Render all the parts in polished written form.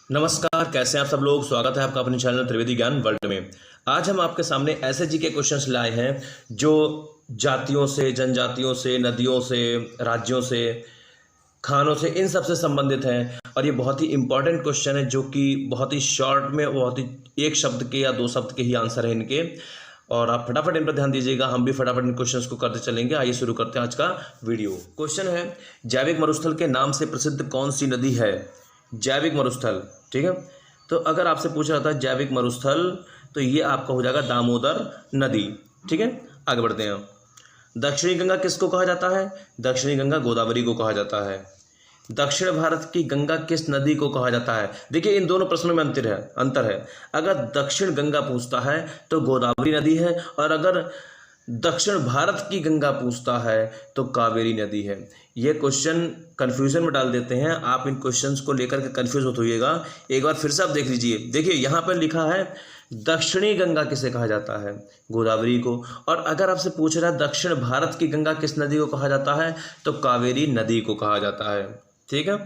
नमस्कार, कैसे हैं आप सब लोग। स्वागत है आपका अपने चैनल त्रिवेदी ज्ञान वर्ल्ड में। आज हम आपके सामने ऐसे जीके क्वेश्चंस लाए हैं जो जातियों से, जनजातियों से, नदियों से, राज्यों से, खानों से, इन सब से संबंधित हैं। और ये बहुत ही इंपॉर्टेंट क्वेश्चन है जो कि बहुत ही शॉर्ट में, बहुत ही एक शब्द के या दो शब्द के ही आंसर है इनके। और आप फटाफट इन पर ध्यान दीजिएगा, हम भी फटाफट इन क्वेश्चंस को करते चलेंगे। आइए शुरू करते हैं आज का वीडियो। क्वेश्चन है, जैविक मरुस्थल के नाम से प्रसिद्ध कौन सी नदी है? जैविक मरुस्थल, ठीक है। तो अगर आपसे पूछा जाता है जैविक मरुस्थल, तो ये आपका हो जाएगा दामोदर नदी, ठीक है। आगे बढ़ते हैं। दक्षिणी गंगा किसको कहा जाता है? दक्षिणी गंगा गोदावरी को कहा जाता है। दक्षिण भारत की गंगा किस नदी को कहा जाता है? देखिए, इन दोनों प्रश्नों में अंतर है। अगर दक्षिण गंगा पूछता है तो गोदावरी नदी है, और अगर दक्षिण भारत की गंगा पूछता है तो कावेरी नदी है। ये क्वेश्चन कन्फ्यूजन में डाल देते हैं। आप इन क्वेश्चंस को लेकर के कन्फ्यूज मत होइएगा। एक बार फिर से आप देख लीजिए। देखिए, यहाँ पर लिखा है दक्षिणी गंगा किसे कहा जाता है? गोदावरी को। और अगर आपसे पूछ रहा है दक्षिण भारत की गंगा किस नदी को कहा जाता है, तो कावेरी नदी को कहा जाता है, ठीक है।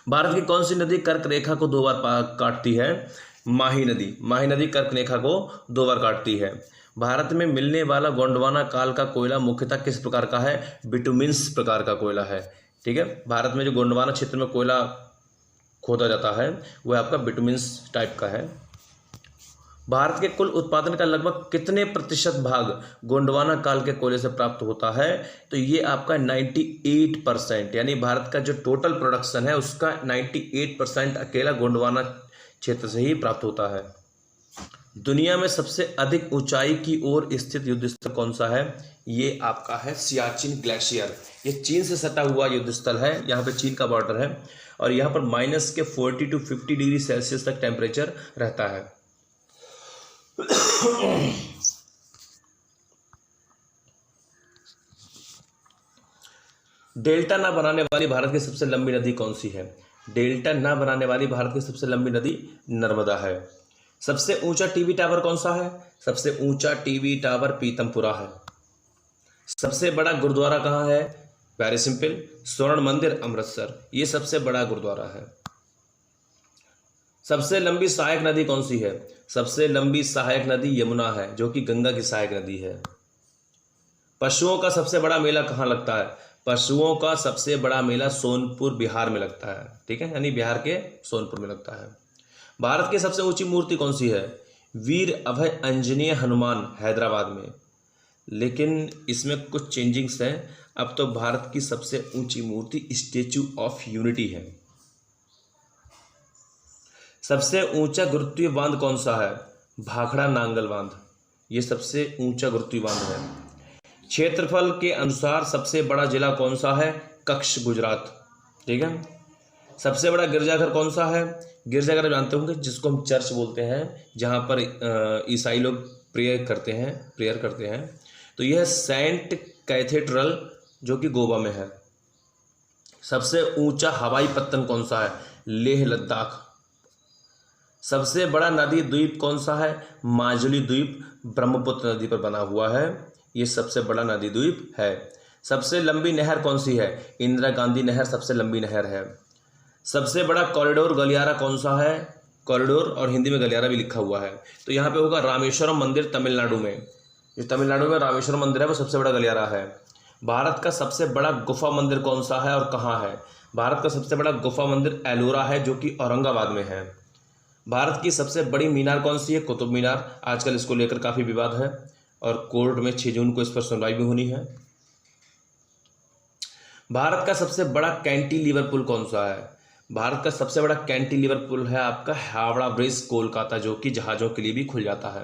भारत की कौन सी नदी कर्क रेखा को 2 बार काटती है? माही नदी। माही नदी कर्क रेखा को 2 बार काटती है। भारत में मिलने वाला गोंडवाना काल का कोयला मुख्यतः किस प्रकार का है? बिटुमिन्स प्रकार का कोयला है, ठीक है। भारत में जो गोंडवाना क्षेत्र में कोयला खोदा जाता है वह आपका बिटुमिन्स टाइप का है। भारत के कुल उत्पादन का लगभग कितने प्रतिशत भाग गोंडवाना काल के कोयले से प्राप्त होता है? तो ये आपका 98%, यानी भारत का जो टोटल प्रोडक्शन है उसका 98% अकेला गोंडवाना क्षेत्र से ही प्राप्त होता है। दुनिया में सबसे अधिक ऊंचाई की ओर स्थित युद्ध स्थल कौन सा है? ये आपका है सियाचिन ग्लेशियर। ये चीन से सटा हुआ युद्ध स्थल है। यहाँ पे चीन का बॉर्डर है और यहाँ पर -40 to 50 डिग्री सेल्सियस तक टेम्परेचर रहता है। डेल्टा ना बनाने वाली भारत की सबसे लंबी नदी कौन सी है? डेल्टा ना बनाने वाली भारत की सबसे लंबी नदी नर्मदा है। सबसे ऊंचा टीवी टावर कौन सा है? सबसे ऊंचा टीवी टावर पीतमपुरा है। सबसे बड़ा गुरुद्वारा कहाँ है? वेरी सिंपल, स्वर्ण मंदिर अमृतसर। ये सबसे बड़ा गुरुद्वारा है। सबसे लंबी सहायक नदी कौन सी है? सबसे लंबी सहायक नदी यमुना है, जो कि गंगा की सहायक नदी है। पशुओं का सबसे बड़ा मेला कहाँ लगता है? पशुओं का सबसे बड़ा मेला सोनपुर बिहार में लगता है, ठीक है, यानी बिहार के सोनपुर में लगता है। भारत की सबसे ऊंची मूर्ति कौन सी है? वीर अभय अंजनीय हनुमान, हैदराबाद में। लेकिन इसमें कुछ चेंजिंग्स हैं। अब तो भारत की सबसे ऊंची मूर्ति स्टैचू ऑफ यूनिटी है। सबसे ऊंचा गुरुत्वीय बांध कौन सा है? भाखड़ा नांगल बांध। ये सबसे ऊंचा गुरुत्वीय बांध है। क्षेत्रफल के अनुसार सबसे बड़ा जिला कौन सा है? कच्छ, गुजरात, ठीक है। सबसे बड़ा गिरजाघर कौन सा है? गिरजाघर जानते होंगे, जिसको हम चर्च बोलते हैं, जहाँ पर ईसाई लोग प्रेयर करते हैं। तो यह सेंट कैथेड्रल, जो कि गोवा में है। सबसे ऊंचा हवाई पत्तन कौन सा है? लेह लद्दाख। सबसे बड़ा नदी द्वीप कौन सा है? माजुली द्वीप ब्रह्मपुत्र नदी पर बना हुआ है। ये सबसे बड़ा नदी द्वीप है। सबसे लंबी नहर कौन सी है? इंदिरा गांधी नहर सबसे लंबी नहर है। सबसे बड़ा कॉरिडोर गलियारा कौन सा है? कॉरिडोर और हिंदी में गलियारा भी लिखा हुआ है। तो यहाँ पे होगा रामेश्वरम मंदिर, तमिलनाडु में। जो तमिलनाडु में रामेश्वरम मंदिर है वो सबसे बड़ा गलियारा है। भारत का सबसे बड़ा गुफा मंदिर कौन सा है और कहाँ है? भारत का सबसे बड़ा गुफा मंदिर एलोरा है, जो कि औरंगाबाद में है। भारत की सबसे बड़ी मीनार कौन सी है? कुतुब मीनार। आजकल इसको लेकर काफ़ी विवाद है और कोर्ट में 6 जून को इस पर सुनवाई भी होनी है। भारत का सबसे बड़ा कैंटिलीवर पुल कौन सा है? भारत का सबसे बड़ा कैंटिलीवर पुल है आपका हावड़ा ब्रिज, कोलकाता, जो कि जहाज़ों के लिए भी खुल जाता है।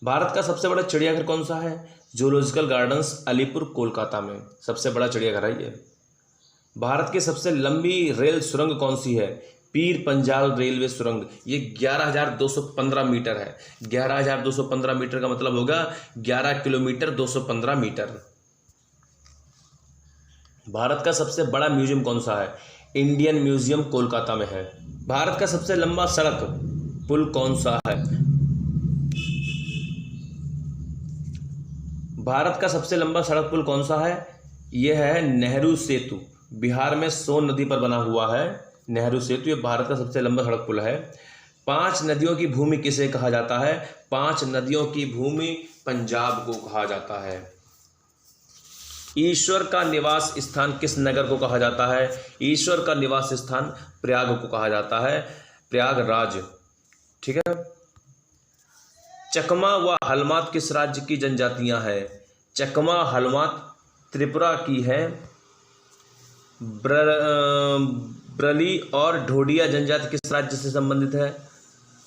भारत का सबसे बड़ा चिड़ियाघर कौन सा है? जूलॉजिकल गार्डन्स, अलीपुर, कोलकाता में। सबसे बड़ा चिड़ियाघर है ये। भारत की सबसे लंबी रेल सुरंग कौन सी है? पीर पंजाल रेलवे सुरंग। ये 11,215 मीटर है। 11,215 मीटर का मतलब होगा 11 किलोमीटर 215 मीटर। भारत का सबसे बड़ा म्यूजियम कौन सा है? इंडियन म्यूजियम, कोलकाता में है। भारत का सबसे लंबा सड़क पुल कौन सा है? भारत का सबसे लंबा सड़क पुल कौन सा है? यह है नेहरू सेतु, बिहार में सोन नदी पर बना हुआ है। नेहरू सेतु, ये भारत का सबसे लंबा सड़क पुल है। 5 नदियों की भूमि किसे कहा जाता है? 5 नदियों की भूमि पंजाब को कहा जाता है। ईश्वर का निवास स्थान किस नगर को कहा जाता है? ईश्वर का निवास स्थान प्रयाग को कहा जाता है, प्रयागराज। ठीक है। चकमा व हलमात किस राज्य की जनजातियां हैं? चकमा हलमात त्रिपुरा की है। ब्रली और ढोडिया जनजाति किस राज्य से संबंधित है?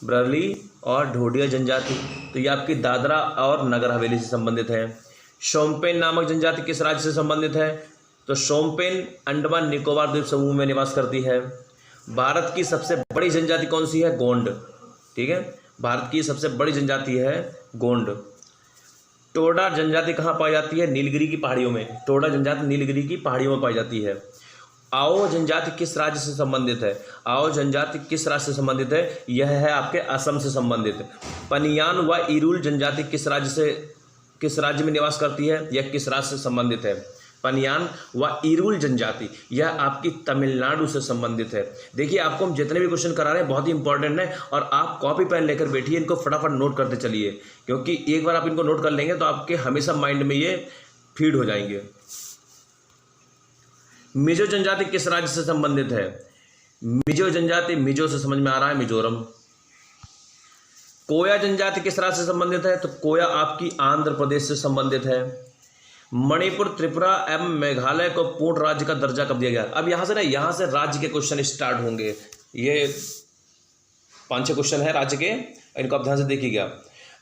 ब्रली और ढोडिया जनजाति, तो ये आपकी दादरा और नगर हवेली से संबंधित है। शोम्पेन नामक जनजाति किस राज्य से संबंधित है? तो शोम्पेन अंडमान निकोबार द्वीप समूह में निवास करती है। भारत की सबसे बड़ी जनजाति कौन सी है? गोंड। ठीक है, भारत की सबसे बड़ी जनजाति है गोंड। टोडा जनजाति कहाँ पाई जाती है? नीलगिरी की पहाड़ियों में। टोडा जनजाति नीलगिरी की पहाड़ियों में पाई जाती है। आओ जनजाति किस राज्य से संबंधित है? आओ जनजाति किस राज्य से संबंधित है? यह है आपके असम से संबंधित। पनियान व इरुल जनजाति किस राज्य में निवास करती है? यह किस राज्य से संबंधित है? पनियान व इरुल जनजाति यह आपकी तमिलनाडु से संबंधित है। देखिए, आपको हम जितने भी क्वेश्चन करा रहे हैं बहुत ही इंपॉर्टेंट है, और आप कॉपी पेन लेकर बैठिए, इनको फटाफट नोट करते चलिए, क्योंकि एक बार आप इनको नोट कर लेंगे तो आपके हमेशा माइंड में ये फीड हो जाएंगे। मिजो जनजाति किस राज्य से संबंधित है? मिजो जनजाति, मिजो से समझ में आ रहा है मिजोरम। कोया जनजाति किस राज्य से संबंधित है? तो कोया आपकी आंध्र प्रदेश से संबंधित है। मणिपुर, त्रिपुरा एवं मेघालय को पूर्ण राज्य का दर्जा कब दिया गया? अब यहां से राज्य के क्वेश्चन स्टार्ट होंगे। ये 5-6 क्वेश्चन है राज्य के, इनको आप ध्यान से देखिएगा।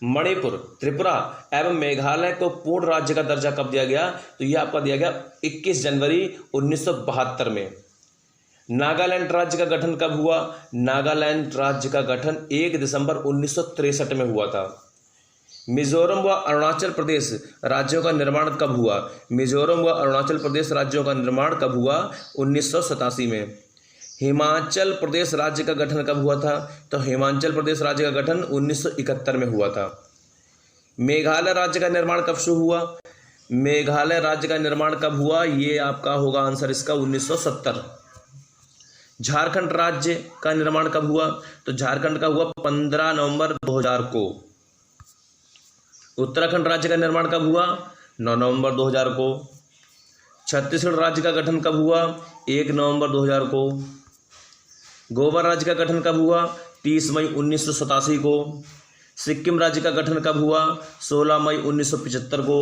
मणिपुर, त्रिपुरा एवं मेघालय को पूर्ण राज्य का दर्जा कब दिया गया? तो यह आपका दिया गया 21 जनवरी 1972 में। नागालैंड राज्य का गठन कब हुआ? नागालैंड राज्य का गठन 1 दिसंबर 1963 में हुआ था। मिजोरम व अरुणाचल प्रदेश राज्यों का निर्माण कब हुआ? मिजोरम व अरुणाचल प्रदेश राज्यों का निर्माण कब हुआ? 1987 में। हिमाचल प्रदेश राज्य का गठन कब हुआ था? तो हिमाचल प्रदेश राज्य का गठन 1971 में हुआ था। मेघालय राज्य का निर्माण कब शुरू हुआ? मेघालय राज्य का निर्माण कब हुआ? ये आपका होगा आंसर इसका 1970। झारखंड राज्य का निर्माण कब हुआ? तो झारखंड का हुआ 15 नवंबर 2000 को। उत्तराखंड राज्य का निर्माण कब हुआ? 9 नवंबर 2000 को। छत्तीसगढ़ राज्य का गठन कब हुआ? 1 नवंबर 2000 को। गोवा राज्य का गठन कब हुआ? 30 मई 1987 को। सिक्किम राज्य का गठन कब हुआ? 16 मई 1975 को।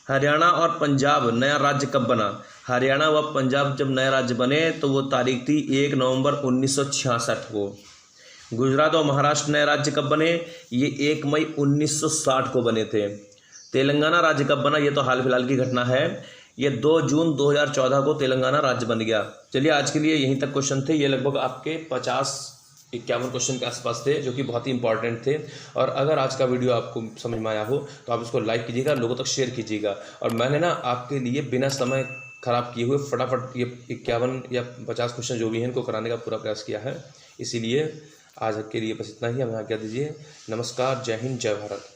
हरियाणा और पंजाब नया राज्य कब बना? हरियाणा व पंजाब जब नया राज्य बने तो वो तारीख थी 1 नवंबर 1966 को। गुजरात और महाराष्ट्र नए राज्य कब बने? ये 1 मई 1960 को बने थे। तेलंगाना राज्य कब बना? ये तो हाल फिलहाल की घटना है, ये 2 जून 2014 को तेलंगाना राज्य बन गया। चलिए, आज के लिए यहीं तक क्वेश्चन थे। ये लगभग आपके 50-51 क्वेश्चन के आसपास थे, जो कि बहुत ही इंपॉर्टेंट थे। और अगर आज का वीडियो आपको समझ में आया हो तो आप इसको लाइक कीजिएगा, लोगों तक शेयर कीजिएगा। और मैंने ना आपके लिए बिना समय खराब किए हुए फटाफट ये 51 या 50 क्वेश्चन जो भी हैं इनको कराने का पूरा प्रयास किया है। इसीलिए आज के लिए बस इतना ही। हमें आज्ञा दीजिए। नमस्कार, जय हिंद, जय भारत।